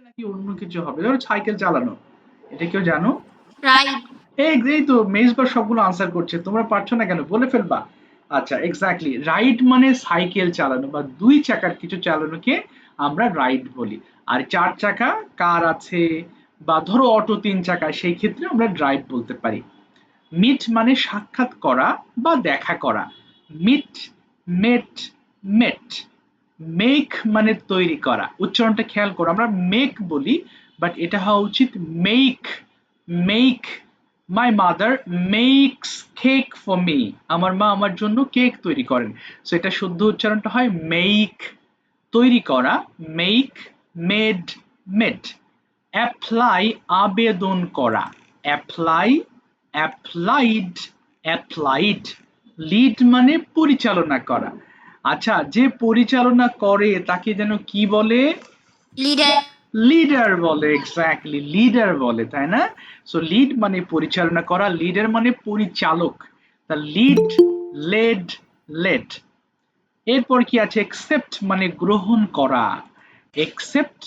নাকি অন্য কিছু হবে? ধরো সাইকেল চালানো। এটা কেউ জানো? রাইট। এই তো মেজবা সবগুলো আনসার করছে। তোমরা পারছো না কেন? বলে ফেলবা। আচ্ছা এক্স্যাক্টলি রাইড মানে সাইকেল চালানো বা ২ চাকার কিছু চালানোকে আমরা রাইড বলি। আর ৪ চাকা কার আছে বা ধরো অটো ৩ চাকা সেই ক্ষেত্রে আমরা ড্রাইভ বলতে পারি। মিট মানে সাক্ষাৎ করা বা দেখা করা। মিট, মেট, মেট। মেক মানে তৈরি করা। উচ্চারণটা খেয়াল করো। আমরা মেক বলি বাট এটা হওয়া উচিত make. Make. My mother makes cake for me. আমার মা আমার জন্য কেক তৈরি করেন। সো এটা শুদ্ধ উচ্চারণটা হয় মেক, তৈরি করা, মেক, মেড, মেড। অ্যাপ্লাই আবেদন করা, অ্যাপ্লাই, অ্যাপ্লাইড, অ্যাপ্লাইড। লিড মানে পরিচালনা করা। আচ্ছা যে পরিচালনা করে তাকে যেন কি বলে? লিডার। লিডার বলে। এক্স্যাক্টলি লিডার বলে, তাই না? সো লিড মানে পরিচালনা করা, লিডার মানে পরিচালক। তা লিড, লেড, লেড। এরপর কি আছে? একসেপ্ট মানে গ্রহণ করা। Accept,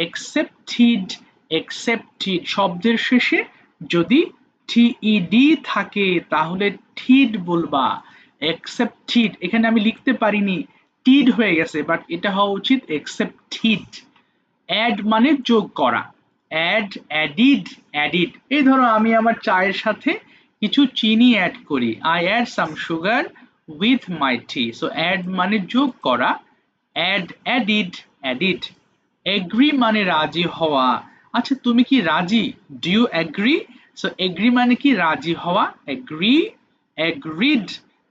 accepted, accepted. শব্দের শেষে যদি টিইডি থাকে তাহলে ঠিড বলবা। একসেপ্টেড। এখানে আমি লিখতে পারিনি, টিড হয়ে গেছে, বাট এটা হওয়া উচিত একসেপ্টেড। অ্যাড মানে যোগ করা। Add, added, added. এই ধরো আমি আমার চায়ের সাথে কিছু চিনি অ্যাড করি। I add some sugar with my tea. So add মানে যোগ করা। Add, added, অ্যাডিড। এগ্রি মানে রাজি হওয়া। আচ্ছা তুমি কি রাজি? Do you agree? So agree মানে কি রাজি হওয়া। Agree, agreed,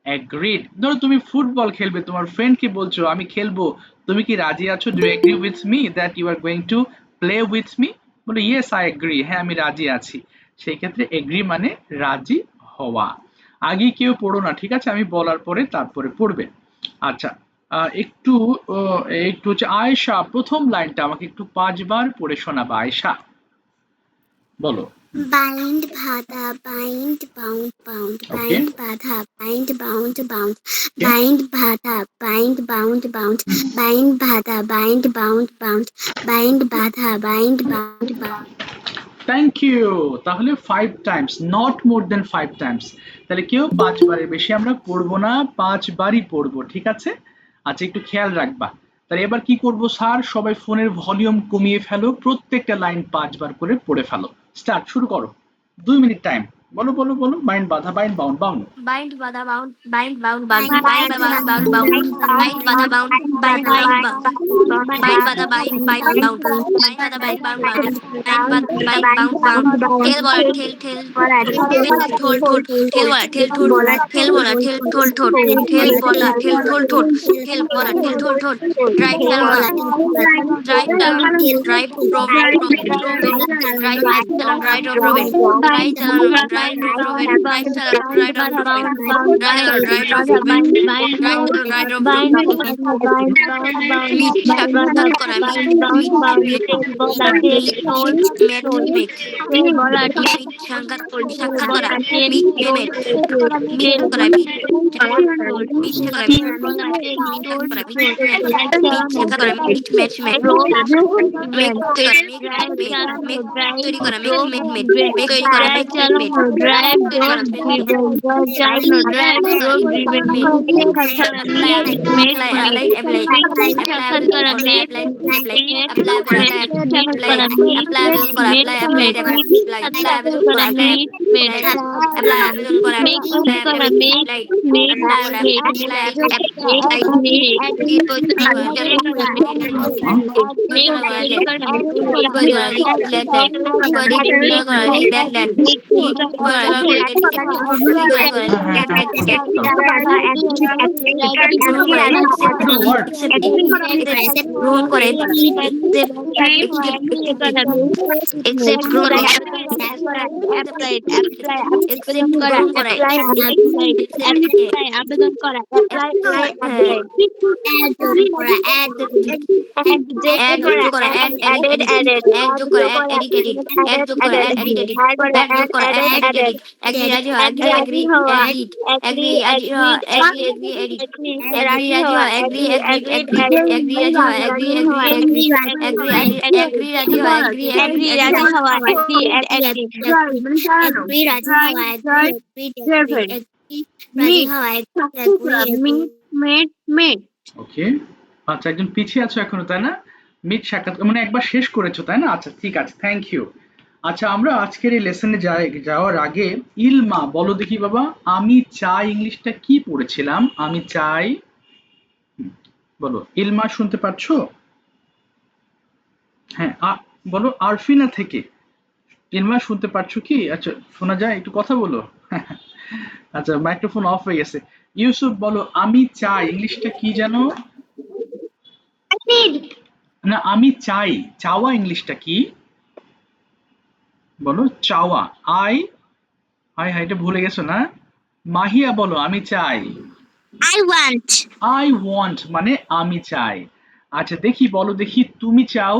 agreed. ধরো তুমি ফুটবল খেলবে, তোমার ফ্রেন্ডকে বলছো আমি খেলবো, তুমি কি রাজি আছো? Do agree with me that you are going to play with me? বলো ইয়েস আই এগ্রি, হ্যাঁ আমি রাজি আছি। সেই ক্ষেত্রে এগ্রি মানে রাজি হওয়া। আগে কেউ পড়ো না, ঠিক আছে? আমি বলার পরে তারপরে পড়বে। আচ্ছা একটু একটু হচ্ছে আয়েশা, প্রথম লাইনটা আমাকে একটু ৫ বার পড়ে শোনাবা আয়েশা। বলো। Bind বাঁধা, bind bound bound, ওকে। bind বাঁধা, bind bound bound, bind বাঁধা, bind bound bound, bind বাঁধা, bind bound bound, bind বাঁধা, bind bound bound. Thank you. তাহলে 5 times, not more than 5 times. তাহলে কেউ ৫ বারের বেশি আমরা পড়বো না, ৫ বারই পড়বো, ঠিক আছে? আচ্ছা একটু খেয়াল রাখবা। তাহলে এবার কি করব স্যার? সবাই ফোনের ভলিউম কমিয়ে ফেলো, প্রত্যেকটা লাইন ৫ বার করে পড়ে ফেলো। স্টার্ট, শুরু করো। ২ মিনিট টাইম। বলো বলো বলো। বাইন্ড বাধা, বাইন্ড বাউন্ড, বাউন্ড। বাইন্ড বাধা bound, bind bound bound, bind bound bound bound, bind বাধা bound, bind bound bound, bind বাধা বাইন্ড বাইন্ড বাউন্ড, বাইন্ড বাধা bind bound bound, bind bind bound bound, ঠেল বলা ঠেল ঠেল, ঠোল ঠোল, ঠেল বলা ঠেল ঠোল, ঠেল বলা ঠেল ঠোল ঠোল, ঠেল বলা ঠেল ঠোল ঠোল, ঠেল বলা ঠেল ঠোল ঠোল, ড্রাইভ চালানো, ড্রাইভ চালানো, ড্রাইভ রোবেন, ড্রাইভ চালানো, ড্রাইভ অফ রোবেন, ড্রাইভ চালানো, ড্রাইভ অফ রোবেন, ড্রাইভ চালানো, ড্রাইভ অফ রোবেন, ড্রাইভ অফ রোবেন, ড্রাইভ অফ রোবেন, মিট সাক্ষাৎ করা, meet meet meet meet met met, meet সাক্ষাৎ সাক্ষাৎ করা, মিট মেট মিট করা, মিট মিট করা, মিট মিট করা, মিট মেট মিট সাক্ষাৎ করা, মিট ম্যাচ মেট মেক তৈরি করা, মেক তৈরি করা, মেক মেক মেক মেক তৈরি করা, মেক মেক মেক drive তৈরি করা, road make make driven, drive road driven, make apply apply সাক্ষাৎ করা make অ্যাপ্লাই make সাক্ষাৎ করা make আবেদন করা, make অ্যাপ্লাই সাক্ষাৎ আবেদন করা করা, meet made অ্যাপ্লাই আবেদন করা, make করা make make গ্রহণ করে, accept accept গ্রহণ করা, accept গ্রহণ করা, আবেদন করা, add যোগ করা, add যোগ করা, edit, add যোগ করা, edit, add যোগ করা, edit, agree রাজি হও, agree, agree রাজি হও, agree, edit, agree রাজি হও, agree রাজি হও, agree রাজি হও, ওকে, আচ্ছা একজন পিছিয়ে আছো এখনো তাই না? মিট সাক্ষাৎ মানে একবার শেষ করেছো তাই না? আচ্ছা ঠিক আছে, থ্যাংক ইউ। আচ্ছা আমরা আজকের এই লেসনে যাওয়ার আগে ইলমা বলো দেখি বাবা, আমি চাই ইংলিশটা কি পড়েছিলাম? আমি চাই, বলো ইলমা, শুনতে পাচ্ছো? হ্যাঁ বলো আরফিনা থেকে। ইলমা শুনতে পাচ্ছো কি? আচ্ছা শোনা যায়, একটু কথা বলো। আচ্ছা মাইক্রোফোন অফ হয়ে গেছে। ইউসুফ বলো আমি চাই ইংলিশটা কি জানো? না আমি চাই, চাওয়া ইংলিশটা কি? বলো চাওয়া, আই, হাই হাইটা ভুলে গেছো না? মাহিয়া বলো আমি চাই। আই ওয়ান্ট মানে আমি চাই। আচ্ছা দেখি বলো দেখি, তুমি চাও?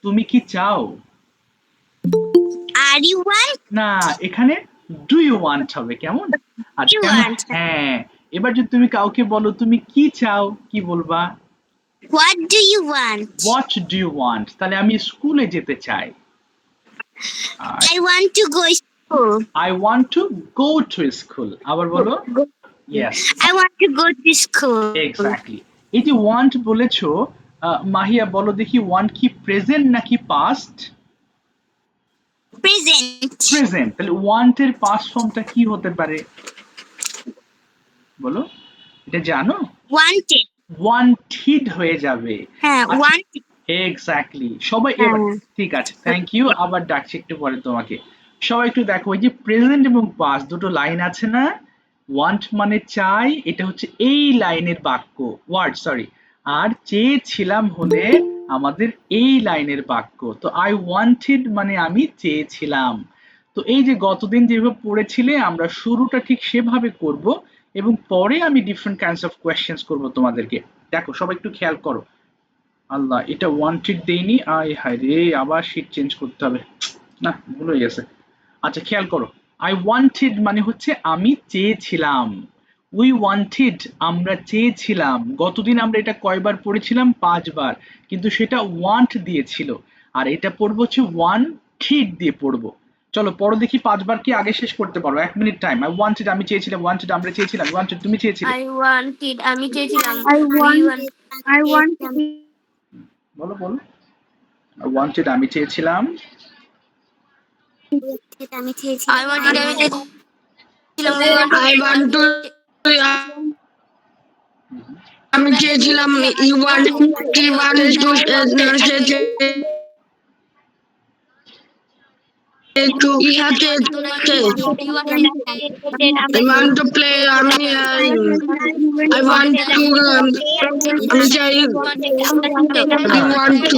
তুমি কি চাও? না, এখানে ডু ইউ ওয়ান্ট হবে, কেমন? আচ্ছা হ্যাঁ, এবার যদি তুমি কাউকে বলো তুমি কি চাও, কি বলবা? What do you want? What do you want, তাহলে আমি স্কুলে যেতে চাই। I want to go school. I want to go to school. আবার বলো। Yes, I want to go to school. Exactly. এই যে ওয়ান্ট বলেছো, মাহিয়া বলো দেখি ওয়ান্ট কি প্রেজেন্ট নাকি পাস্ট? Present. প্রেজেন্ট, তাহলে ওয়ান্টের পাস্ট ফর্মটা কি হতে পারে বলো? এটা জানো? Wanted. ওয়ান্টেড হয়ে যাবে। Wanted. এক্স্যাক্টলি, সবাই এবার ঠিক আছে, থ্যাংক ইউ। আবার ডাকছি একটু পরে তোমাকে। সবাই একটু দেখো, এই যে প্রেজেন্ট এবং পাস্ট দুটো লাইন আছে না? ওয়ান্ট মানে চাই, এটা হচ্ছে এই লাইনের বাক্য, ওয়ার্ড সরি। আর চেয়েছিলাম হলে আমাদের এই লাইনের বাক্য। তো আই ওয়ান্টেড মানে আমি চেয়েছিলাম। তো এই যে গতদিন যেভাবে পড়েছিলে, আমরা শুরুটা ঠিক সেভাবে করব এবং পরে আমি ডিফারেন্ট কাইন্ডস অফ কোয়েশ্চেন্স করব তোমাদেরকে। দেখো সবাই একটু খেয়াল করো। আল্লাহ, এটা ওয়ান্টেড দেইনি, আয় হায় রে, আবার শীট চেঞ্জ করতে হবে, না ভুল হয়ে গেছে। আচ্ছা খেয়াল করো, আই ওয়ান্টেড মানে হচ্ছে আমি চেয়েছিলাম, উই ওয়ান্টেড আমরা চেয়েছিলাম। গতদিন আমরা এটা কয়বার পড়েছিলাম? 5 বার, কিন্তু সেটা ওয়ান্ট দিয়েছিল, আর এটা পড়বো হচ্ছে ওয়ান্টেড দিয়ে পড়বো। চলো পড়ো দেখি 5 বার কি আগে শেষ করতে পারো? 1 মিনিট টাইম। আই ওয়ান্টেড আমি চেয়েছিলাম, ওয়ান্টেড আমরা চেয়েছিলাম, ওয়ান্টেড তুমি চেয়েছিলে। I wanted আমি চেয়েছিলাম, I want বলো বলো। আই ওয়ান্টেড আমি চেয়েছিলাম, আমি চেয়েছিলাম। I wanted আমি চেয়েছিলাম, I want to আমি চেয়েছিলাম you want to ইহাতে I want to play I want to আমি চাই you want to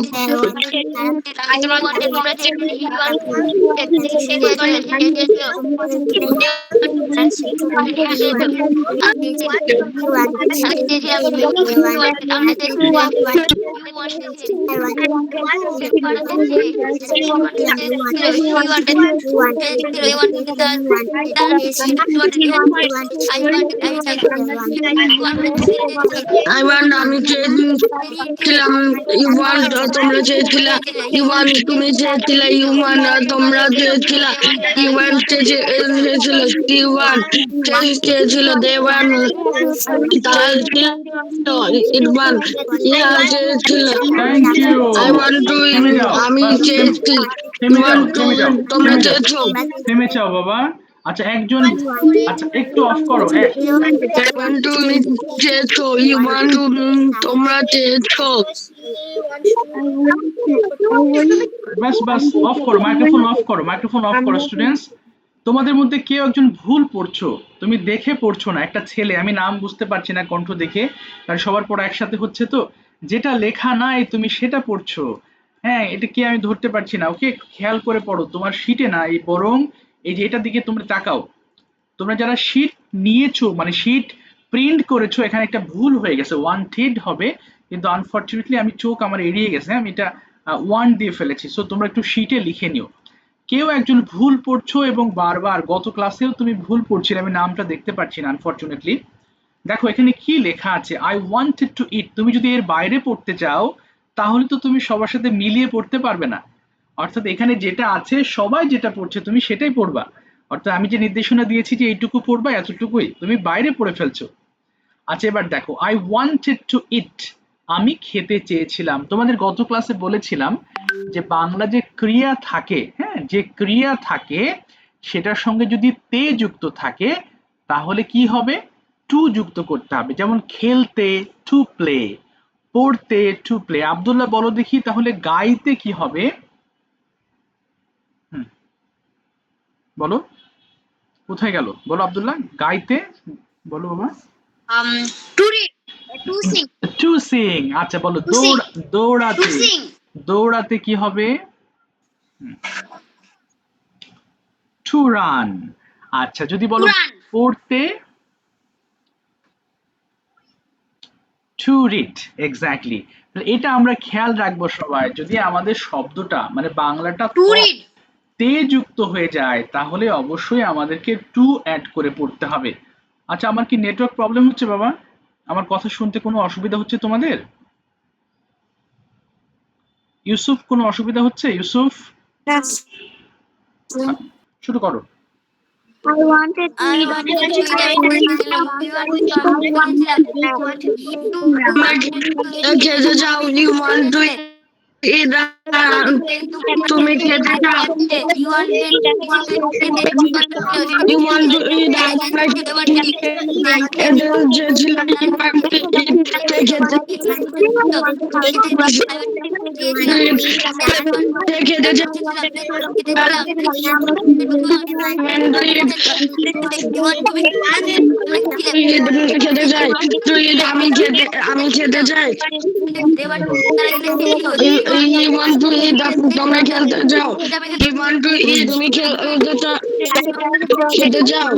I want আমি চেয়েছিলাম you want তোমরা চেয়েছিলা you want তুমি চেয়েছিলা you want তোমরা চেয়েছিলা you want চেয়েছিল she want চেয়েছিল they want তারা it want ইহা চেয়েছিল thank you. I want to থেমে যাও, আমি চেয়েছি থেমে you যাও, want to থেমে যাও, তোমরা থেমে যাও, চেয়েছো থেমে যাও বাবা। আচ্ছা একজন, আচ্ছা একটু অফ করো। I want to তুমি চেয়েছো you want to তোমরা চেয়েছো বাস বাস, অফ করো মাইক্রোফোন, অফ করো মাইক্রোফোন, অফ করো। স্টুডেন্টস, তোমাদের মধ্যে কেউ একজন ভুল পড়ছো, তুমি দেখে পড়ছো না। একটা ছেলে, আমি নাম বুঝতে পারছি না কণ্ঠ দেখে, কারণ সবার পড়া একসাথে হচ্ছে, তো যেটা লেখা নাই তুমি সেটা পড়ছো। হ্যাঁ, এটা কি আমি ধরতে পারছি না। ওকে, খেয়াল করে পড়ো, তোমার শিটে না, এই বরং এই যে এটার দিকে তোমরা তাকাও। তোমরা যারা শীট নিয়েছো মানে শীট প্রিন্ট করেছো, এখানে একটা ভুল হয়ে গেছে, ওয়ান্টেড হবে, কিন্তু আনফরচুনেটলি আমি চোখ আমার এড়িয়ে গেছে, আমি এটা ওয়ান দিয়ে ফেলেছি। সো তোমরা একটু শীটে লিখে নিও। কেউ একজন ভুল পড়ছো এবং বারবার, গত ক্লাসেও তুমি ভুল পড়ছিলে, আমি নামটা দেখতে পাচ্ছি না আনফরচুনেটলি। দেখো এখানে কি লেখা আছে, আই ওয়ান্টেড টু ইট। তুমি যদি এর বাইরে পড়তে চাও তাহলে তো তুমি সবার সাথে মিলিয়ে পড়তে পারবে না। অর্থাৎ এখানে যেটা আছে সবাই যেটা পড়ছে তুমি সেটাই পড়বা। অর্থাৎ আমি যে নির্দেশনা দিয়েছি যে এইটুকু পড়বা, এতটুকুই তুমি বাইরে পড়ে ফেলছো। আচ্ছা, এবার দেখো, আই ওয়ান্টেড টু ইট, আমি খেতে চেয়েছিলাম। তোমাদের গত ক্লাসে বলেছিলাম যে বাংলা যে ক্রিয়া থাকে, হ্যাঁ, যে ক্রিয়া থাকে সেটার সঙ্গে যদি তে যুক্ত থাকে তাহলে কি হবে, টু যুক্ত করতে হবে। যেমন খেলতে, টু প্লে, পড়তে, টু প্লে। আব্দুল্লাহ বলো দেখি তাহলে গাইতে কি হবে? হুম, বলো, কোথায় গেল বলো আব্দুল্লাহ, গাইতে বলো বাবা। To read, to sing, to sing. আচ্ছা বলো, to sing, to দৌড়াতে, sing, দৌড়াতে কি হবে? To run. আচ্ছা যদি to বলো run, পড়তে, টু রিড। এক্স্যাক্টলি। এটা আমরা খেয়াল রাখবো সবাই, যদি আমাদের শব্দটা মানে বাংলাটা to read. তে যুক্ত হয়ে যায় তাহলে অবশ্যই আমাদেরকে টু অ্যাড করে পড়তে হবে। আচ্ছা, আমার কি নেটওয়ার্ক প্রবলেম হচ্ছে বাবা? আমার কথা শুনতে কোনো অসুবিধা হচ্ছে তোমাদের? ইউসুফ, কোনো অসুবিধা হচ্ছে? ইউসুফ, Yes. শুরু করো। I wanted to I eat. wanted to eat, আমি বলেছিলাম we wanted to, আমি লিখেছিলাম we want to eat, তোমরা খেতে চাও, ইউ ওয়ান্ট টু ইট, তুমি খেতে চাও, you wanted you want to eat, আমরা খেতে চেয়েছিলাম, ইউ ওয়ান্ট টু ইট, খেতে খেতে খেতে চাই, তুই আমি খেতে চাই, ইউ ওয়ান্ট টু ইট, তোমরা খেলতে চাও, ইউ ওয়ান্ট টু ইট, তুমি খেতে চাও,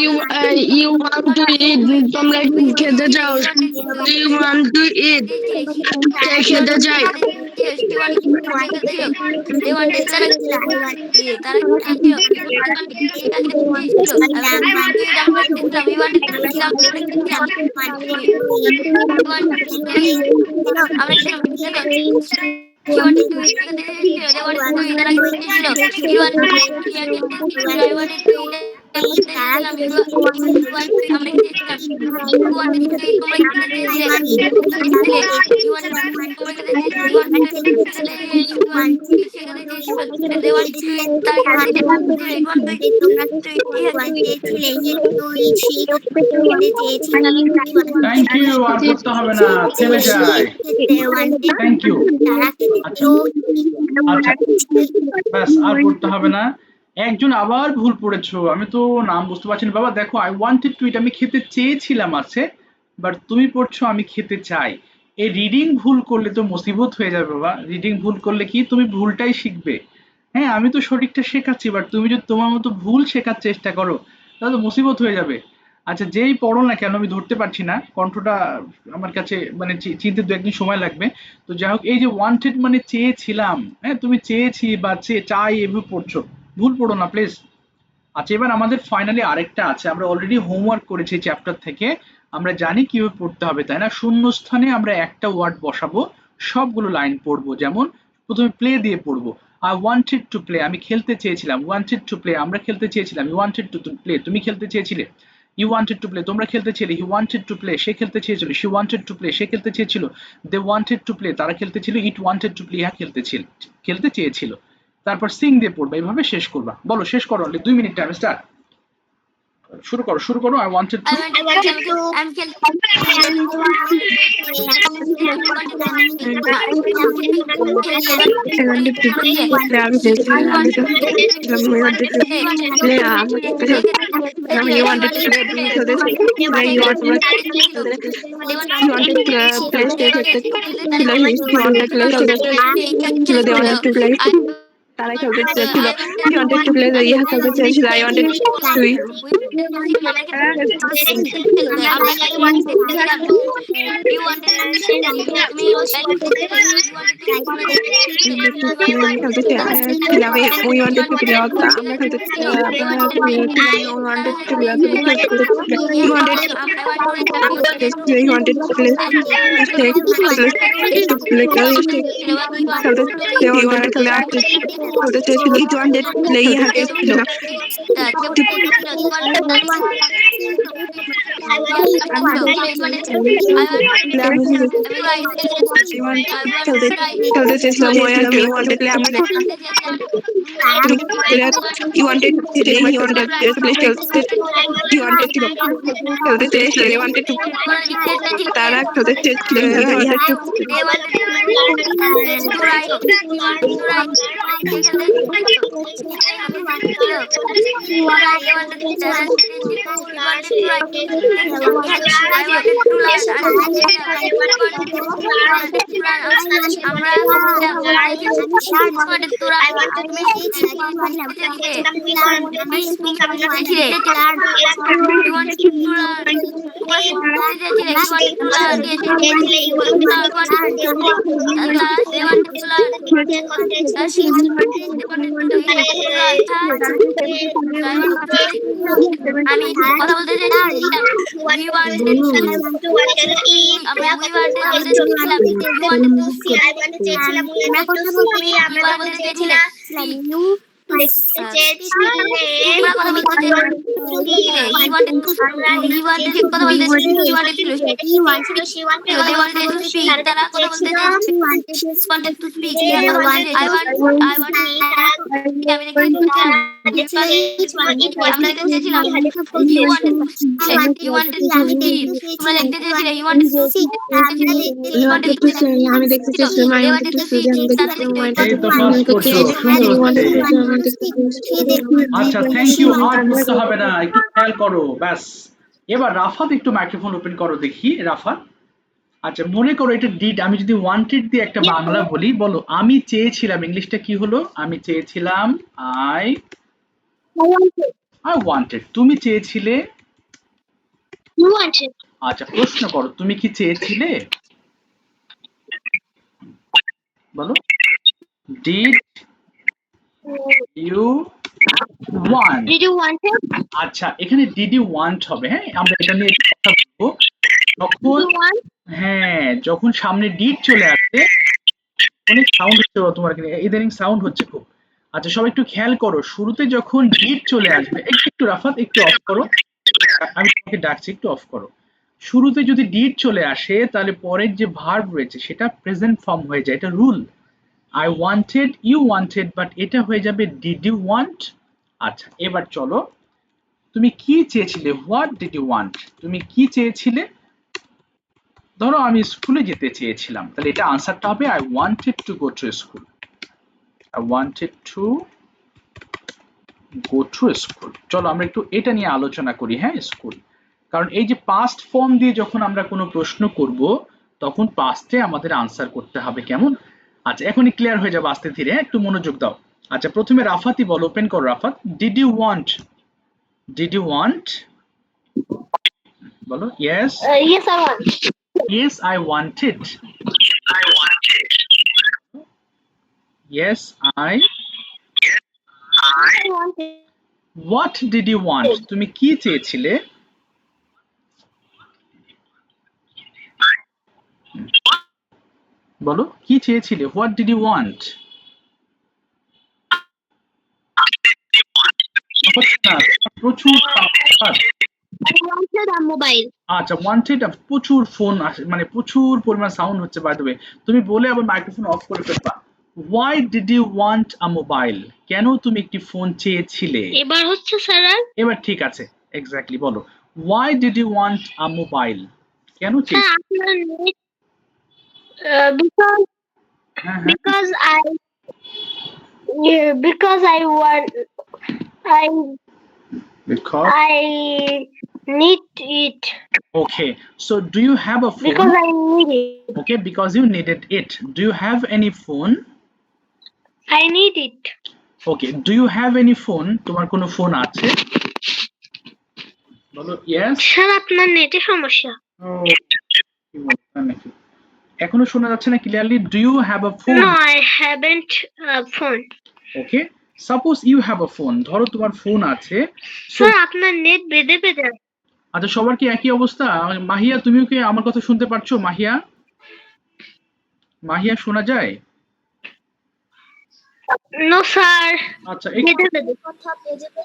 ইউ ওয়ান্ট টু ইট, তোমরা খেতে চাও, ইউ ওয়ান্ট টু ইট, খেতে চাই, She wanted to eat, they wanted to eat, তারা খেতে চেয়েছিল। You wanted to eat, I wanted to eat, আমরা খেতে চেয়েছিলাম। You wanted to eat, তোমরা খেতে চেয়েছিলে। You wanted to eat, তোমরা খেতে চেয়েছিলে। You wanted to eat, খেতে চেয়েছিল। They wanted to eat, তারা খেতে চেয়েছিল। You wanted to eat, তোমরা খেতে থ্যাংক ইউ, আর পড়তে হবে না, থেমে যায়। Thank you. আচ্ছা আচ্ছা, ব্যাস আর পড়তে হবে না। একজন আবার ভুল পড়েছো, আমি তো নাম বুঝতে পারছি না বাবা। দেখো, আই ওয়ান্টেড টু ইট, আমি খেতে চেয়েছিলাম আছে, বাট তুমি পড়ছো আমি খেতে চাই। এই রিডিং ভুল করলে তো মুসিবত হয়ে যাবে বাবা। রিডিং ভুল করলে কি, তুমি ভুলটাই শিখবে। হ্যাঁ, আমি তো সঠিকটা শেখাচ্ছি, বাট তুমি যদি তোমার মতো ভুল শেখার চেষ্টা করো তাহলে তো মুসিবত হয়ে যাবে। আচ্ছা, যেই পড়ো না কেন, আমি ধরতে পারছি না, কণ্ঠটা আমার কাছে মানে চিনতে দু একদিন সময় লাগবে। তো যাই হোক, এই যে ওয়ান্টেড মানে চেয়েছিলাম, হ্যাঁ, তুমি চেয়েছি বা চাই এভাবে পড়ছো, ভুল পড়ো না প্লিজ। আচ্ছা, এবার আমাদের ফাইনালি আরেকটা আছে, আমরা অলরেডি হোমওয়ার্ক করেছি চ্যাপ্টার থেকে, আমরা জানি কিভাবে পড়তে হবে তাই না। শূন্য স্থানে আমরা একটা ওয়ার্ড বসাবো, সবগুলো লাইন পড়বো। যেমন প্রথমে প্লে দিয়ে পড়বো, আই ওয়ান্টেড টু প্লে, আমি খেলতে চেয়েছিলাম। ওয়ান্টেড টু প্লে, আমরা খেলতে চেয়েছিলাম। ইউ ওয়ান্টেড টু প্লে, তুমি খেলতে চেয়েছিলে। ইউ ওয়ান্টেড টু প্লে, তোমরা খেলতে চেয়েছিলে। হি ওয়ান্টেড টু প্লে, সে খেলতে চেয়েছিল। শি ওয়ান্টেড টু প্লে, সে খেলতে চেয়েছিল। দে ওয়ান্টেড টু প্লে, তারা খেলতে ছিল। ইট ওয়ান্টেড টু প্লে, ইহা খেলতে চেয়েছিল। তারপর সিং দিয়ে পড়বা, এইভাবে শেষ করবা। বলো, শেষ করো, 2 মিনিট টাইম স্টার্ট। শুরু করো I wanted to তারা খেলতে চেয়েছিল he wanted to play the ইহা খেলতে চেয়েছিল I wanted to we wanted to play আমরা খেলতে he wanted he wanted to play খেলতে চেয়েছিল he wanted to play ইহা খেলছিল খেলতে চেয়েছিলাম we wanted to play he wanted to play he wanted to play he wanted to খেলতে চেয়েছিল he wanted to তারা খেলতে চেয়েছিল he had to আমি কথা বলতে চাইছিলাম we wanted to আমরা we wanted চেয়েছিলাম আমরা কথা বলতে চেয়েছিলাম আমি দেখতে চেয়েছিলাম আচ্ছা থ্যাংক ইউ আর বুঝতে হবে না একটু খেয়াল করো ব্যাস এবার রাফাত একটু মাইক্রোফোন ওপেন করো দেখি রাফাত আচ্ছা মনে করো এটা ডিড আমি যদি ওয়ান্টেড দিয়ে একটা বাংলা বলি বলো আমি চেয়েছিলাম ইংলিশটা কি হলো আমি চেয়েছিলাম আই ওয়ান্টেড তুমি চেয়েছিলে আচ্ছা প্রশ্ন করো তুমি কি চেয়েছিলে বলো ডিড ইউ ওয়ান্ট আচ্ছা এখানে ডিড ইউ ওয়ান্ট হবে হ্যাঁ আমরা এটা নিয়ে কথা বলবো যখন হ্যাঁ যখন সামনে ডিড চলে আসে অনেক সাউন্ড হচ্ছে তোমার ইদানিং সাউন্ড হচ্ছে খুব আচ্ছা সবাই একটু খেয়াল করো শুরুতে যখন ডিড চলে আসবে একটু রাফাত একটু অফ করো আমি তোমাকে ডাকছি একটু অফ করো শুরুতে যদি ডিড চলে আসে তাহলে পরের যে ভার্ব রয়েছে সেটা প্রেজেন্ট ফর্ম হয়ে যায় এটা rule I wanted you wanted but এটা হয়ে যাবে did you want আচ্ছা এবার চলো তুমি কি চেয়েছিলে what did you want তুমি কি চেয়েছিলে ধরো আমি স্কুলে যেতে চেয়েছিলাম তাহলে এটা আনসারটা হবে I wanted to go to school I wanted to go to school চলো আমরা একটু এটা নিয়ে আলোচনা করি হ্যাঁ স্কুল কারণ এই যে পাস্ট ফর্ম দিয়ে যখন আমরা কোনো প্রশ্ন করব তখন পাস্টে আমাদের আনসার করতে হবে কেমন আচ্ছা এখনই ক্লিয়ার হয়ে যাবে আস্তে ধীরে একটু মনোযোগ দাও আচ্ছা প্রথমে রাফাতই বল ওপেন করো রাফাত did you want বলো yes Yes, I want. yes I wanted yes I wanted. what did you want তুমি কি চেয়েছিলে বলো কি চেয়েছিলে what did you want প্রচুর I wanted a mobile. আচ্ছা ওয়ান্টেড প্রচুর ফোন মানে প্রচুর পরিমাণ সাউন্ড হচ্ছে বাই দ্য ওয়ে তুমি বলে আবার মাইক্রোফোন অফ করে ফেলবা why did you want a mobile কেন তুমি একটি ফোন চেয়েছিলে এবার হচ্ছে স্যার এবার ঠিক আছে এক্স্যাক্টলি বলো, why did you want a mobile? কেন স্যার চেয়েছিলে? আপনার নেট because হ্যাঁ হ্যাঁ because I because I want I because I need it okay, so do you have a phone? because I need it. Okay, because you needed it. Do you have any phone? I need it. Okay, do you have any phone? তোমার কোনো phone আছে? বলো yes. Sir আপনার নেটে সমস্যা। Oh, কি বলছো নাকি? এখনো শোনা যাচ্ছে না clearly? Do you have a phone? No, I haven't phone. Okay, suppose you have a phone. ধরো তোমার ফোন আছে। So স্যার আপনার নেট বেঁধে বেঁধে। আচ্ছা, সবার কি একই অবস্থা? মাহিয়া, তুমিও কি আমার কথা শুনতে পারছো? মাহিয়া, মাহিয়া শোনা যায়? No, স্যার আচ্ছা, বেঁধে বেঁধে।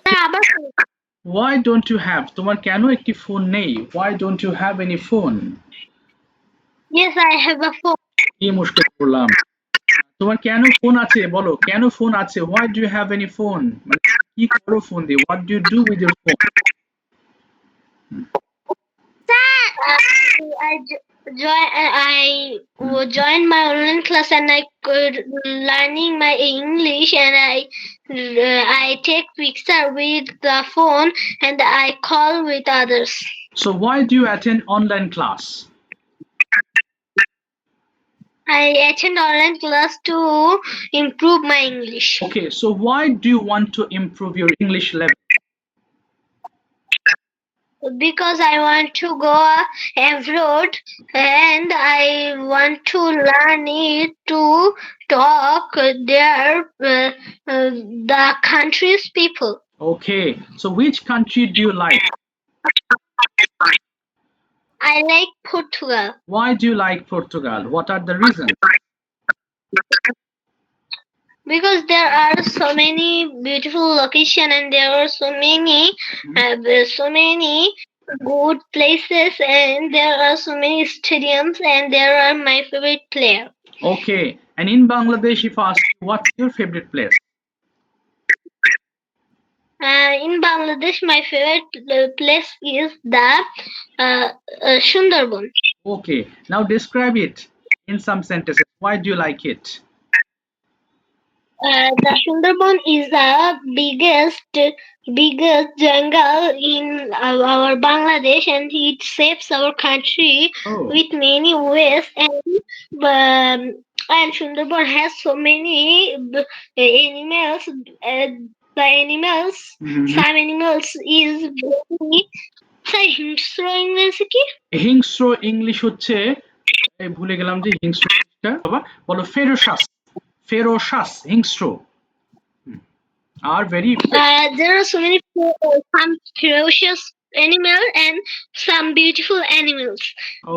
স্যার আবার why don't you have, তোমার কেন একটি ফোন নেই? Why don't you have any phone? Yes, I have a phone. কি মুশকিল করলাম। তোমার কেন ফোন আছে বলো, কেন ফোন আছে? Why do you have any phone? মানে কি করো ফোন দিয়ে? What do you do with your phone? I joined my online class and I could learning my English and I take picture with the phone and I call with others. So why do you attend online class? I attend online class to improve my English Okay, so why do you want to improve your English level? because I want to go abroad and I want to learn it to talk their the country's people. Okay, so which country do you like? I like Portugal Why do you like Portugal? What are the reasons? because there are so many beautiful locations and there are so many good places and there are so many stadiums and there are my favorite player. Okay, and in Bangladesh, if I ask you, what's your favorite place? In Bangladesh, my favorite place is the Sundarban. Okay, now describe it in some sentences. Why do you like it? The Sundarban is the biggest jungle in our Bangladesh, and it saves our country Oh, with many ways. And Sundarban has so many animals. The animals, mhm. some animals is very. Sorry, হিংস্র ইংরেজি কি? হিংস্র English হচ্ছে, এই ভুলে গেলাম যে হিংস্র বাবা, বলো ফেরোসাস। ফেরোসাস, হিংস্র। Are very There are so many some ferocious animals and some beautiful animals.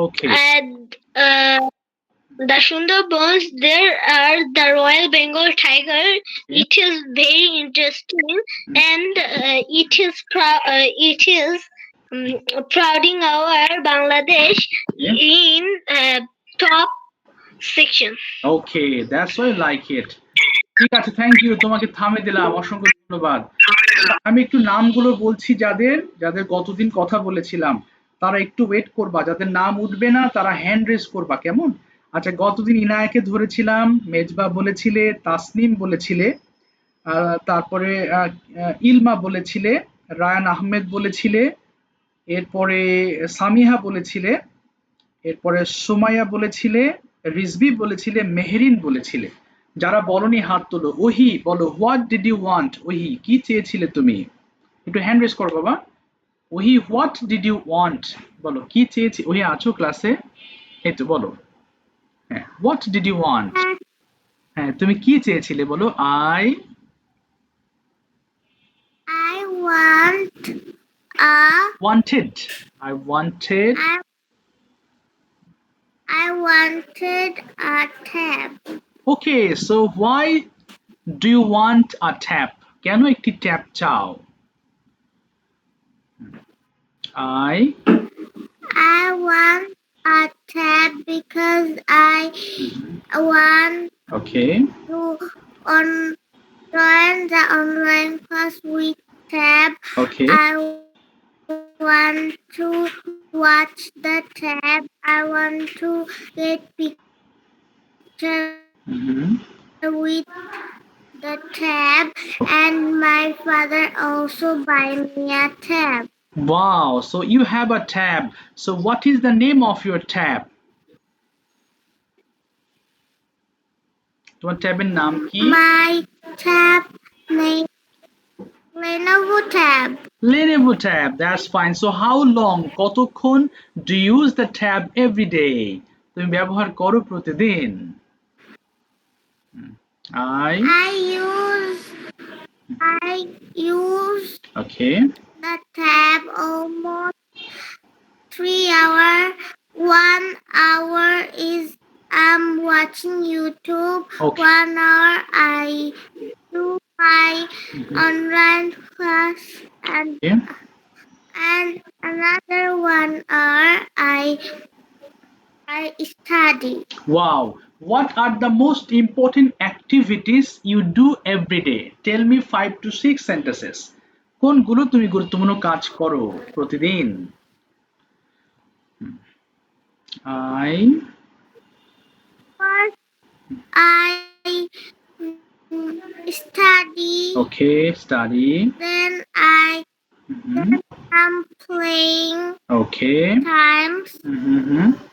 Okay And the Sundarbans, there are the Royal Bengal tiger. It is very interesting, and it is prouding our Bangladesh in top section. Okay, that's why like it. ঠিক আছে, thank you, তোমাকে থামে দিলাম, অসংখ্য ধন্যবাদ। আমি একটু নামগুলো বলছি, যাদের যাদের গতদিন কথা বলেছিলাম তারা একটু ওয়েট করবা, যাদের নাম উঠবে না তারা হ্যান্ড রেজ করবা, কেমন? আচ্ছা, গতদিন ইনায়াকে ধরেছিলাম, মেজবা বলেছিলে, তাসনিম বলেছিলে, তারপরে ইলমা বলেছিলে, রায়ান আহমেদ বলেছিলে, এরপরে সামিহা বলেছিলে, এরপরে সুমাইয়া বলেছিলে, রিজভি বলেছিলে, মেহরিন বলেছিলে। যারা বলনি হাত তোলো। ওহি বলো, হোয়াট ডিড ইউ ওয়ান্ট? ওহি, কি চেয়েছিলে তুমি? একটু হ্যান্ড রেজ করো বাবা। ওহি, হোয়াট ডিড ইউ ওয়ান্ট? বলো, কি চেয়েছি? ওহি, আছো ক্লাসে? এই তো, বলো। হ্যাঁ, হোয়াট ডিড ইউ ওয়ান্ট? হ্যাঁ, তুমি কি চেয়েছিলে বলো। I want a wanted. I wanted. I wanted a tab. Okay, so why do you want a tap? কেন একটি ট্যাপ চাও? I want a tab because I want okay. to join the online class with tab. Okay. I want to watch the tab. I want to get picture Mhm. with the tab, and my father also buy me a tab. Wow, so you have a tab. So what is the name of your tab? তোমার ট্যাবের নাম কি? My tab name Lenovo tab. Lenovo tab. That's fine. So how long? কতক্ষণ do you use the tab every day? তুমি ব্যবহার করো প্রতিদিন? I I use Okay. the tab almost 3 hour. 1 hour is I'm watching YouTube. Okay. 1 hour I do my online class, Okay. and another 1 hour I study. Wow. What are the most important activities you do every day? Tell me 5 to 6 sentences. কোনগুলো তুমি গুরুত্বপূর্ণ কাজ করো প্রতিদিন? I First, I study. Okay, study. Then Mhm. I'm playing Okay. times. Mhm.